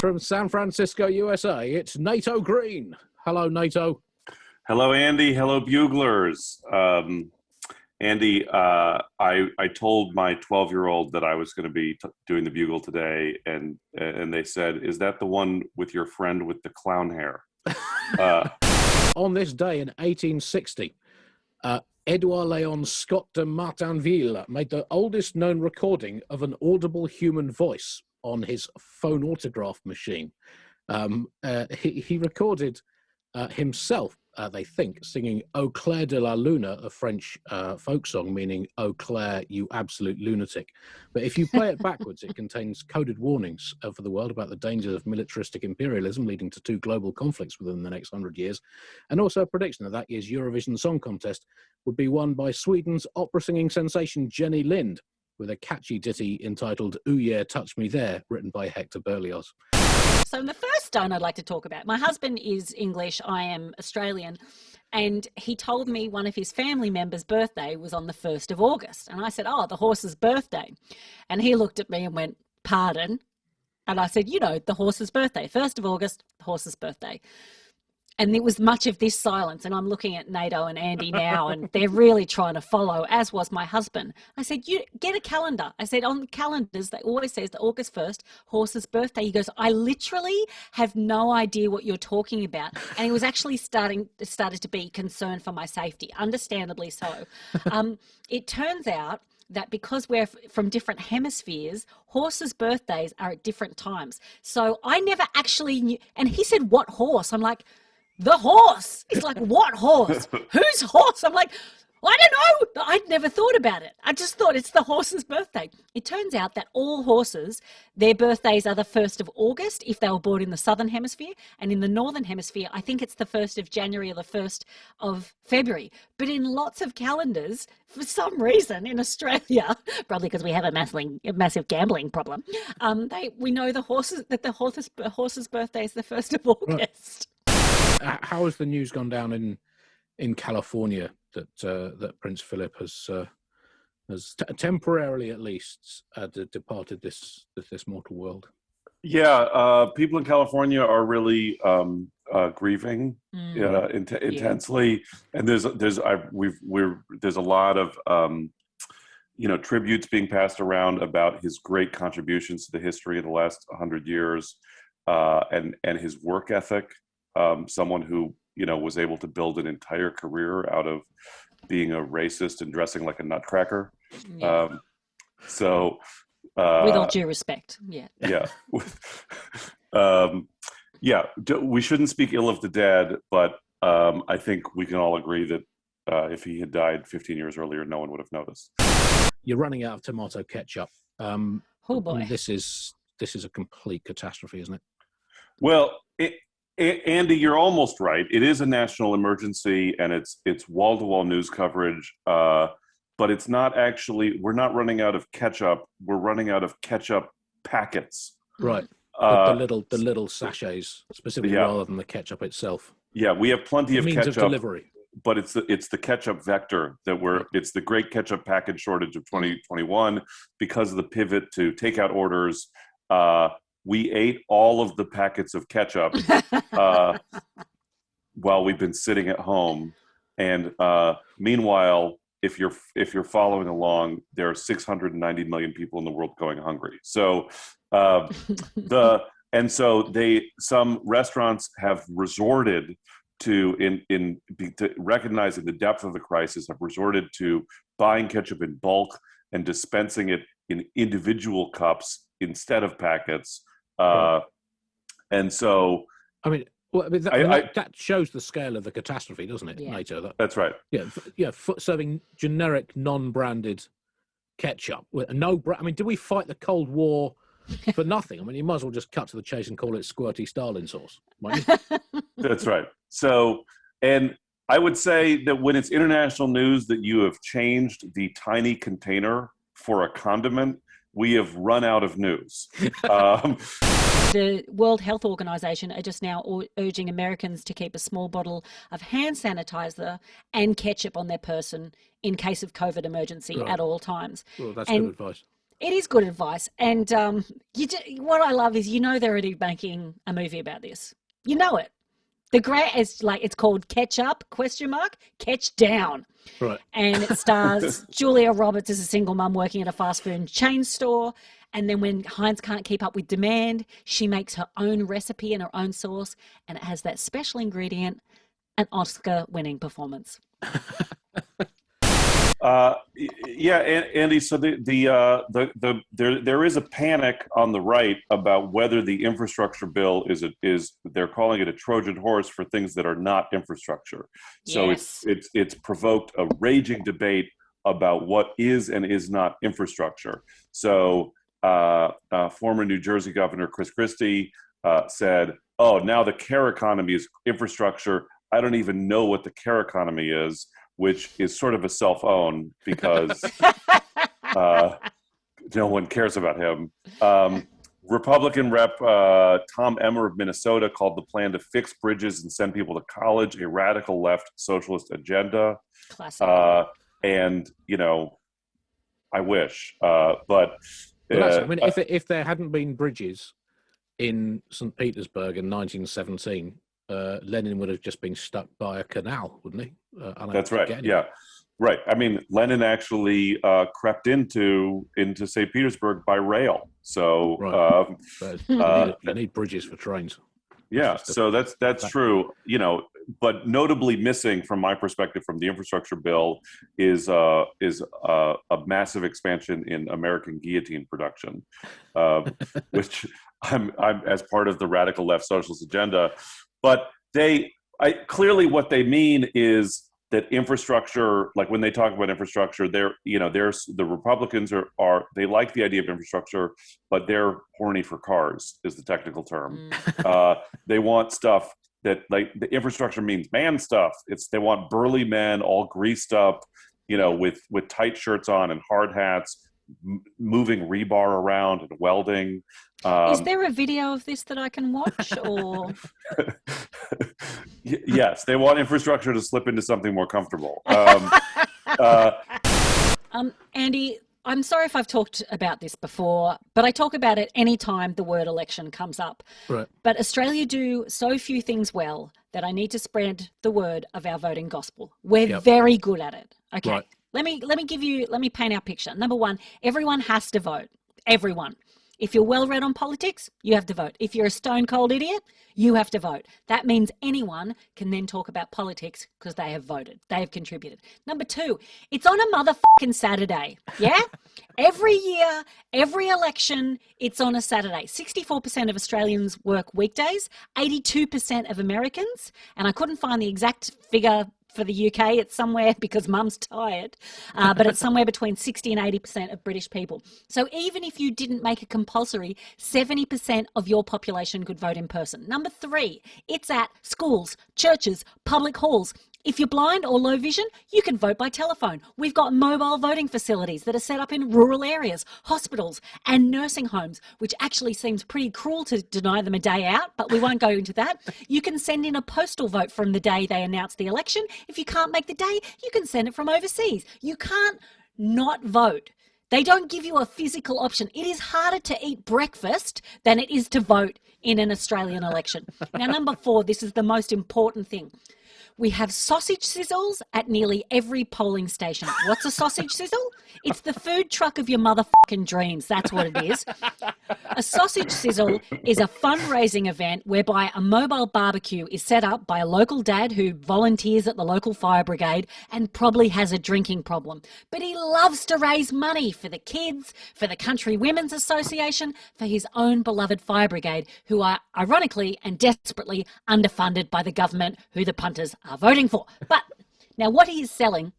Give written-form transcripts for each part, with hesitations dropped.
From San Francisco, USA, it's Nato Green. Hello, Nato. Hello, Andy. Hello, Buglers. Andy, I told my 12-year-old that I was going to be doing the Bugle today, and they said, "Is that the one with your friend with the clown hair?" On this day in 1860, Edouard Léon Scott de Martinville made the oldest known recording of an audible human voice on his phonautograph machine. He recorded himself, they think, singing Au clair de la lune, a French folk song meaning "Oh Claire, you absolute lunatic." But if you play it backwards, it contains coded warnings for the world about the dangers of militaristic imperialism leading to 2 global conflicts within the next 100 years, and also a prediction that that year's Eurovision Song Contest would be won by Sweden's opera singing sensation Jenny Lind, with a catchy ditty entitled "Ooh Yeah, Touch Me There," written by Hector Berlioz. So the first stone I'd like to talk about, my husband is English, I am Australian, and he told me one of his family members' birthday was on the 1st of August. And I said, "Oh, the horse's birthday." And he looked at me and went, "Pardon?" And I said, "You know, the horse's birthday, 1st of August, the horse's birthday." And there was much of this silence, and I'm looking at Nato and Andy now, and they're really trying to follow, as was my husband. I said, "You get a calendar." I said, on the calendars, they always says the August 1st, horse's birthday. He goes, "I literally have no idea what you're talking about." And he was actually started to be concerned for my safety, understandably so. It turns out that because we're from different hemispheres, horses' birthdays are at different times. So I never actually knew. And he said, "What horse?" I'm like, "The horse." He's like, "What horse? Whose horse?" I'm like, "I don't know." I'd never thought about it. I just thought it's the horse's birthday. It turns out that all horses, their birthdays are the 1st of August if they were born in the southern hemisphere. And in the northern hemisphere, I think it's the 1st of January or the 1st of February. But in lots of calendars, for some reason in Australia, probably because we have a massive gambling problem, we know the horse's birthday is the 1st of August. How has the news gone down in California that Prince Philip has temporarily, at least, departed this mortal world? Yeah, people in California are really grieving intensely, and there's a lot of tributes being passed around about his great contributions to the history of the last 100 years, and his work ethic. Someone who was able to build an entire career out of being a racist and dressing like a nutcracker. Yeah. With all due respect, yeah. Yeah. We shouldn't speak ill of the dead, but I think we can all agree that if he had died 15 years earlier, no one would have noticed. You're running out of tomato ketchup. Oh boy, this is a complete catastrophe, isn't it? Well, Andy, you're almost right. It is a national emergency, and it's wall-to-wall news coverage. But it's not actually. We're not running out of ketchup. We're running out of ketchup packets. Right. The little sachets, specifically, rather than the ketchup itself. Yeah, we have plenty of ketchup. Means of delivery. But it's the ketchup vector it's the great ketchup package shortage of 2021 because of the pivot to takeout orders. We ate all of the packets of ketchup while we've been sitting at home, and meanwhile, if you're following along, there are 690 million people in the world going hungry. So some restaurants have resorted to recognizing the depth of the crisis, have resorted to buying ketchup in bulk and dispensing it in individual cups instead of packets. And so, that shows the scale of the catastrophe, doesn't it, Nato? That's right. Yeah. Serving generic, non-branded ketchup. Do we fight the Cold War for nothing? I mean, you might as well just cut to the chase and call it squirty Stalin sauce. That's right. So, and I would say that when it's international news that you have changed the tiny container for a condiment, we have run out of news. The World Health Organization are just now urging Americans to keep a small bottle of hand sanitizer and ketchup on their person in case of COVID emergency at all times. Well, that's good advice. It is good advice. And what I love is, they're already making a movie about this. You know it. The great is it's called Ketchup, ? Catch Down. Right. And it stars Julia Roberts as a single mum working at a fast food chain store. And then when Heinz can't keep up with demand, she makes her own recipe and her own sauce. And it has that special ingredient, an Oscar-winning performance. Yeah, Andy. So there is a panic on the right about whether the infrastructure bill is they're calling it a Trojan horse for things that are not infrastructure. So yes. it's provoked a raging debate about what is and is not infrastructure. So former New Jersey Governor Chris Christie said, "Oh, now the care economy is infrastructure. I don't even know what the care economy is." Which is sort of a self-own because no one cares about him. Republican Rep Tom Emmer of Minnesota called the plan to fix bridges and send people to college a radical left socialist agenda. Classic. And, I wish. But I mean, if there hadn't been bridges in St. Petersburg in 1917, Lenin would have just been stuck by a canal, wouldn't he? That's right. Yeah, right. I mean, Lenin actually crept into St. Petersburg by rail. So right. They need bridges for trains. Yeah, so that's true. But notably missing from my perspective from the infrastructure bill is a massive expansion in American guillotine production, which I'm as part of the radical left socialist agenda. But clearly what they mean is that infrastructure, like when they talk about infrastructure, the Republicans are they like the idea of infrastructure, but they're horny for cars is the technical term. They want stuff that, like, the infrastructure means man stuff. They want burly men all greased up, with tight shirts on and hard hats, moving rebar around and welding. Is there a video of this that I can watch? Or yes, they want infrastructure to slip into something more comfortable. Andy, I'm sorry if I've talked about this before, but I talk about it anytime the word election comes up. Right. But Australia do so few things well that I need to spread the word of our voting gospel. We're very good at it. Okay. Right. Let me paint our picture. Number one, everyone has to vote. Everyone. If you're well read on politics, you have to vote. If you're a stone cold idiot, you have to vote. That means anyone can then talk about politics because they have voted. They have contributed. Number two, it's on a motherfucking Saturday. Yeah? Every year, every election, it's on a Saturday. 64% of Australians work weekdays, 82% of Americans, and I couldn't find the exact figure for the UK. It's somewhere, because mum's tired, but it's somewhere between 60 and 80% of British people. So even if you didn't make it compulsory, 70% of your population could vote in person. Number three, it's at schools, churches, public halls. If you're blind or low vision, you can vote by telephone. We've got mobile voting facilities that are set up in rural areas, hospitals and nursing homes, which actually seems pretty cruel to deny them a day out, but we won't go into that. You can send in a postal vote from the day they announce the election. If you can't make the day, you can send it from overseas. You can't not vote. They don't give you a physical option. It is harder to eat breakfast than it is to vote in an Australian election. Now, number four, this is the most important thing. We have sausage sizzles at nearly every polling station. What's a sausage sizzle? It's the food truck of your motherfucking dreams. That's what it is. A sausage sizzle is a fundraising event whereby a mobile barbecue is set up by a local dad who volunteers at the local fire brigade and probably has a drinking problem. But he loves to raise money for the kids, for the Country Women's Association, for his own beloved fire brigade, who are ironically and desperately underfunded by the government, who the punters are voting for. But now what he is selling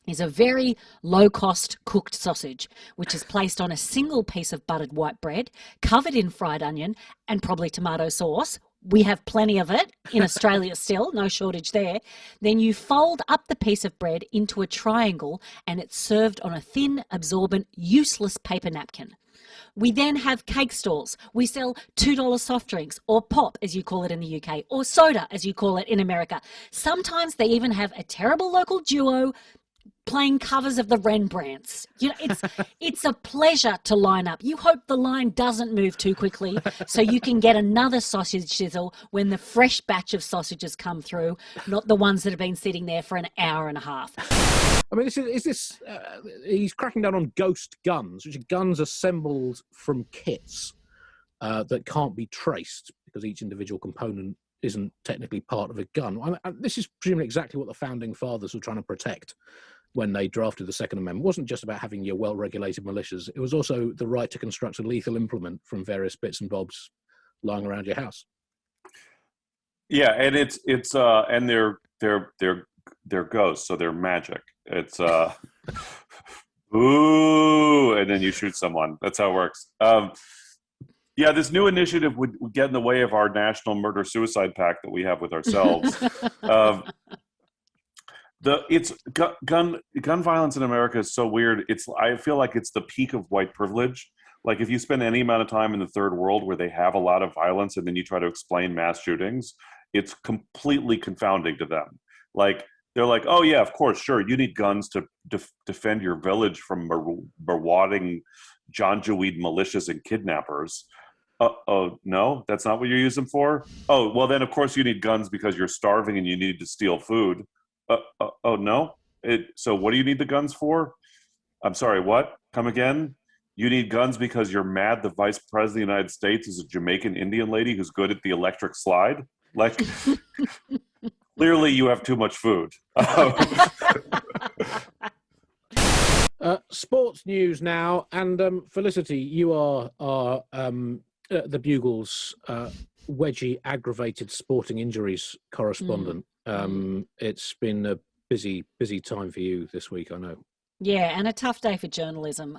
is a very low-cost cooked sausage, which is placed on a single piece of buttered white bread, covered in fried onion and probably tomato sauce. We have plenty of it in Australia still, no shortage there. Then you fold up the piece of bread into a triangle and it's served on a thin, absorbent, useless paper napkin. We then have cake stalls. We sell $2 soft drinks, or pop, as you call it in the UK, or soda, as you call it in America. Sometimes they even have a terrible local duo playing covers of the Rembrandts. You know, it's a pleasure to line up. You hope the line doesn't move too quickly so you can get another sausage sizzle when the fresh batch of sausages come through, not the ones that have been sitting there for an hour and a half. I mean, he's cracking down on ghost guns, which are guns assembled from kits that can't be traced because each individual component isn't technically part of a gun. This is presumably exactly what the founding fathers were trying to protect when they drafted the Second Amendment. It wasn't just about having your well-regulated militias. It was also the right to construct a lethal implement from various bits and bobs lying around your house. Yeah, and it's and they're ghosts, so they're magic. It's ooh, and then you shoot someone. That's how it works. Yeah, this new initiative would get in the way of our national murder-suicide pact that we have with ourselves. Gun violence in America is so weird. I feel like it's the peak of white privilege. Like if you spend any amount of time in the third world where they have a lot of violence and then you try to explain mass shootings, it's completely confounding to them. Like they're like, oh yeah, of course, sure, you need guns to defend your village from marauding Janjaweed militias and kidnappers. Oh no, that's not what you use them for? Oh, well then of course you need guns because you're starving and you need to steal food. Oh no? So what do you need the guns for? I'm sorry, what? Come again? You need guns because you're mad the vice president of the United States is a Jamaican Indian lady who's good at the electric slide? Like, clearly you have too much food. Sports news now, and Felicity, you are the Bugle's wedgie aggravated sporting injuries correspondent. It's been a busy time for you this week, I know. Yeah, and a tough day for journalism.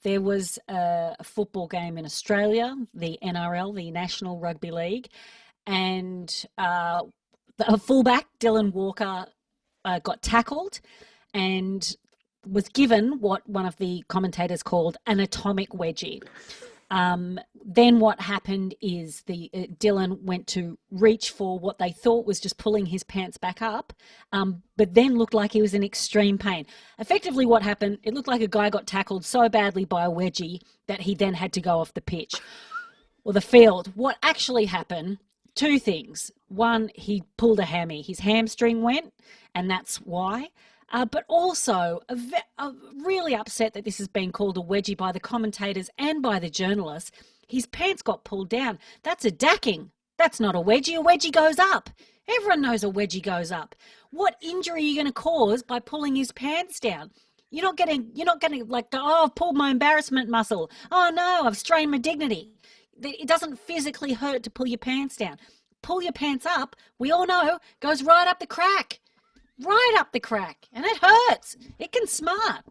There was a football game in Australia, the NRL, the National Rugby League, and the fullback, Dylan Walker, got tackled and was given what one of the commentators called an atomic wedgie. Then what happened is Dylan went to reach for what they thought was just pulling his pants back up, but then looked like he was in extreme pain. Effectively what happened, it looked like a guy got tackled so badly by a wedgie that he then had to go off the pitch or the field. What actually happened, two things. One, he pulled a hammy. His hamstring went, and that's why. But also, really upset that this has been called a wedgie by the commentators and by the journalists. His pants got pulled down. That's a dacking. That's not a wedgie. A wedgie goes up. Everyone knows a wedgie goes up. What injury are you going to cause by pulling his pants down? You're not going to like go, oh, I've pulled my embarrassment muscle. Oh no, I've strained my dignity. It doesn't physically hurt to pull your pants down. Pull your pants up, we all know, goes right up the crack. Right up the crack, and it hurts. It can smart.